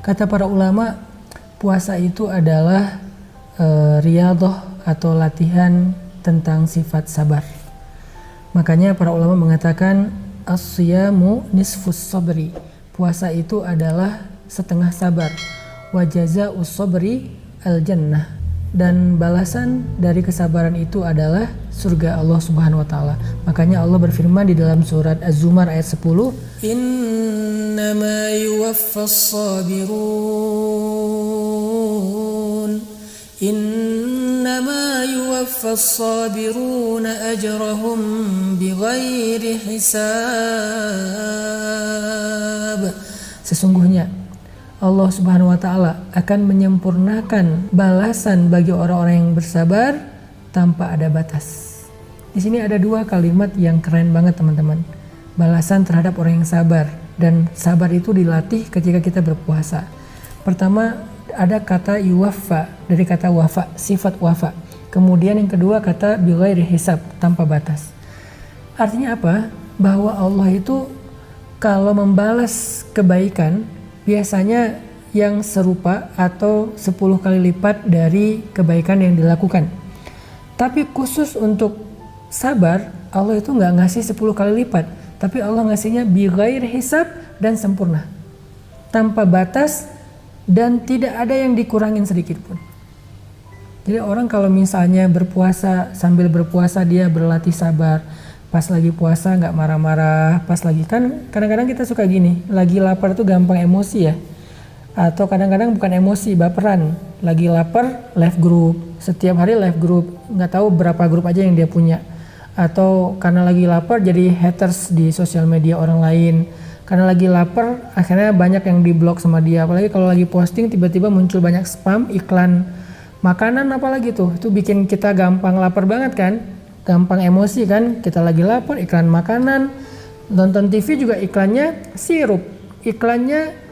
Kata para ulama, puasa itu adalah riyadhah atau latihan tentang sifat sabar. Makanya para ulama mengatakan as-siyamu nisfus sabri. Puasa itu adalah setengah sabar. Wa jazaa'us sabri al-jannah. Dan balasan dari kesabaran itu adalah surga Allah Subhanahu wa taala. Makanya Allah berfirman di dalam surat Az-Zumar ayat 10, "Innama yuwaffas sabirun Innama yuwaffas sabiruna ajrahum bighairi hisab." Sesungguhnya Allah Subhanahu wa taala akan menyempurnakan balasan bagi orang-orang yang bersabar tanpa ada batas. Di sini ada dua kalimat yang keren banget teman-teman. Balasan terhadap orang yang sabar, dan sabar itu dilatih ketika kita berpuasa. Pertama ada kata yuwaffa, dari kata wafa, sifat wafa. Kemudian yang kedua kata bighairi hisab, tanpa batas. Artinya apa? Bahwa Allah itu kalau membalas kebaikan biasanya yang serupa atau 10 kali lipat dari kebaikan yang dilakukan. Tapi khusus untuk sabar, Allah itu nggak ngasih 10 kali lipat, tapi Allah ngasihnya bighairi hisab dan sempurna, tanpa batas, dan tidak ada yang dikurangin sedikit pun. Jadi orang kalau misalnya berpuasa, sambil berpuasa dia berlatih sabar, pas lagi puasa nggak marah-marah, pas lagi, kan kadang-kadang kita suka gini, lagi lapar tuh gampang emosi ya, atau kadang-kadang bukan emosi, baperan. Lagi lapar live group, setiap hari live group, nggak tahu berapa grup aja yang dia punya. Atau karena lagi lapar jadi haters di sosial media orang lain, karena lagi lapar akhirnya banyak yang diblok sama dia. Apalagi kalau lagi posting tiba-tiba muncul banyak spam, iklan makanan apalagi tuh, itu bikin kita gampang lapar banget kan, gampang emosi kan. Kita lagi lapar, iklan makanan, nonton TV juga iklannya sirup, iklannya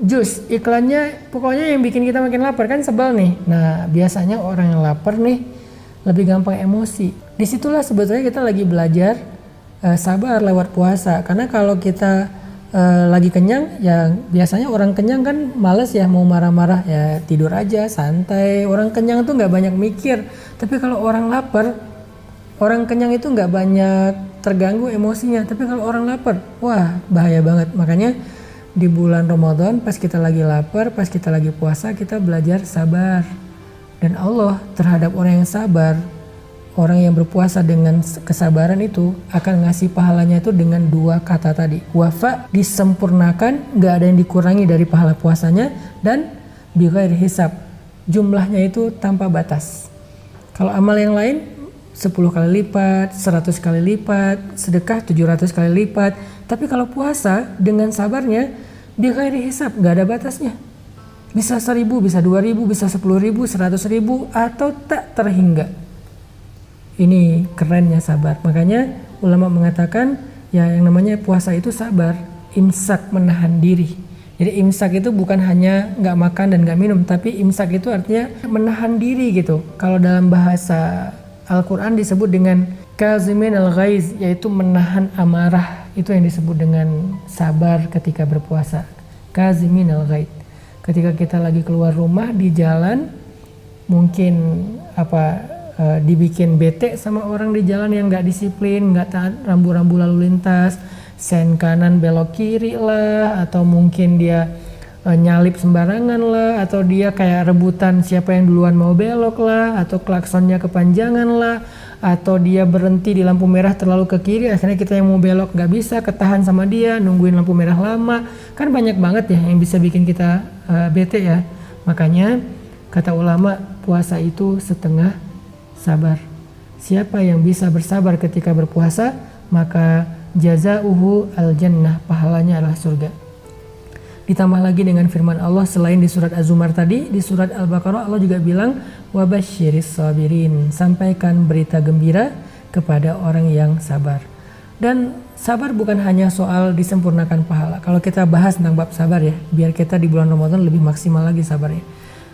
jus, iklannya pokoknya yang bikin kita makin lapar kan, sebel nih. Nah biasanya orang yang lapar nih lebih gampang emosi. Disitulah sebetulnya kita lagi belajar sabar lewat puasa. Karena kalau kita lagi kenyang, ya biasanya orang kenyang kan males ya mau marah-marah, ya tidur aja santai. Orang kenyang tuh nggak banyak mikir. Tapi kalau orang lapar, orang kenyang itu nggak banyak terganggu emosinya. Tapi kalau orang lapar, wah bahaya banget. Makanya di bulan Ramadan pas kita lagi lapar, pas kita lagi puasa, kita belajar sabar. Dan Allah terhadap orang yang sabar, orang yang berpuasa dengan kesabaran itu akan ngasih pahalanya itu dengan dua kata tadi. Wafa, disempurnakan, nggak ada yang dikurangi dari pahala puasanya, dan bighairi hisab, jumlahnya itu tanpa batas. Kalau amal yang lain 10 kali lipat, 100 kali lipat, sedekah 700 kali lipat. Tapi kalau puasa dengan sabarnya bighairi hisab, nggak ada batasnya. Bisa 1000, bisa 2000, bisa 10.000, 100.000, atau tak terhingga. Ini kerennya sabar. Makanya ulama mengatakan ya yang namanya puasa itu sabar, imsak, menahan diri. Jadi imsak itu bukan hanya nggak makan dan nggak minum, tapi imsak itu artinya menahan diri gitu. Kalau dalam bahasa Al-Quran disebut dengan kazimin al-ghaiz, yaitu menahan amarah. Itu yang disebut dengan sabar ketika berpuasa. Kazimin al-ghaiz. Ketika kita lagi keluar rumah di jalan, mungkin dibikin bete sama orang di jalan yang nggak disiplin, nggak taat rambu-rambu lalu lintas, sen kanan belok kiri lah, atau mungkin dia nyalip sembarangan lah, atau dia kayak rebutan siapa yang duluan mau belok lah, atau klaksonnya kepanjangan lah, atau dia berhenti di lampu merah terlalu ke kiri, akhirnya kita yang mau belok nggak bisa, ketahan sama dia, nungguin lampu merah lama. Kan banyak banget ya yang bisa bikin kita bete ya. Makanya kata ulama, puasa itu setengah sabar. Siapa yang bisa bersabar ketika berpuasa, maka jazauhu al-jannah, pahalanya adalah surga. Ditambah lagi dengan firman Allah selain di surat Az-Zumar tadi, di surat Al-Baqarah Allah juga bilang wabasyiris sabirin, sampaikan berita gembira kepada orang yang sabar. Dan sabar bukan hanya soal disempurnakan pahala. Kalau kita bahas tentang bab sabar ya, biar kita di bulan Ramadan lebih maksimal lagi sabarnya.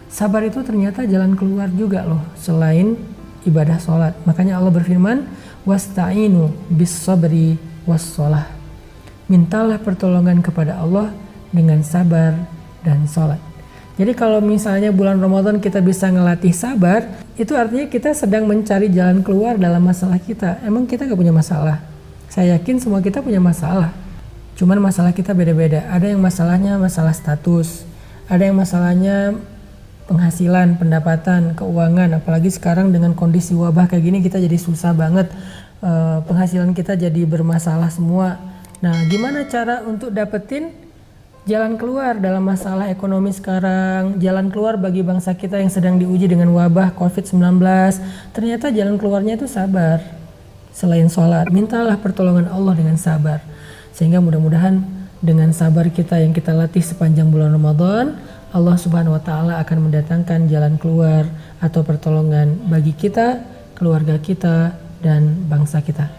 Sabar itu ternyata jalan keluar juga loh selain ibadah sholat. Makanya Allah berfirman wasta'inu bis sabri was sholah, mintalah pertolongan kepada Allah dengan sabar dan sholat. Jadi kalau misalnya bulan Ramadan kita bisa ngelatih sabar, itu artinya kita sedang mencari jalan keluar dalam masalah kita. Emang kita gak punya masalah? Saya yakin semua kita punya masalah. Cuman masalah kita beda-beda. Ada yang masalahnya masalah status, ada yang masalahnya penghasilan, pendapatan, keuangan. Apalagi sekarang dengan kondisi wabah kayak gini kita jadi susah banget. Penghasilan kita jadi bermasalah semua. Nah, gimana cara untuk dapetin jalan keluar dalam masalah ekonomi sekarang, jalan keluar bagi bangsa kita yang sedang diuji dengan wabah COVID-19. Ternyata jalan keluarnya itu sabar. Selain sholat, mintalah pertolongan Allah dengan sabar. Sehingga mudah-mudahan dengan sabar kita yang kita latih sepanjang bulan Ramadan, Allah Subhanahu wa Ta'ala akan mendatangkan jalan keluar atau pertolongan bagi kita, keluarga kita, dan bangsa kita.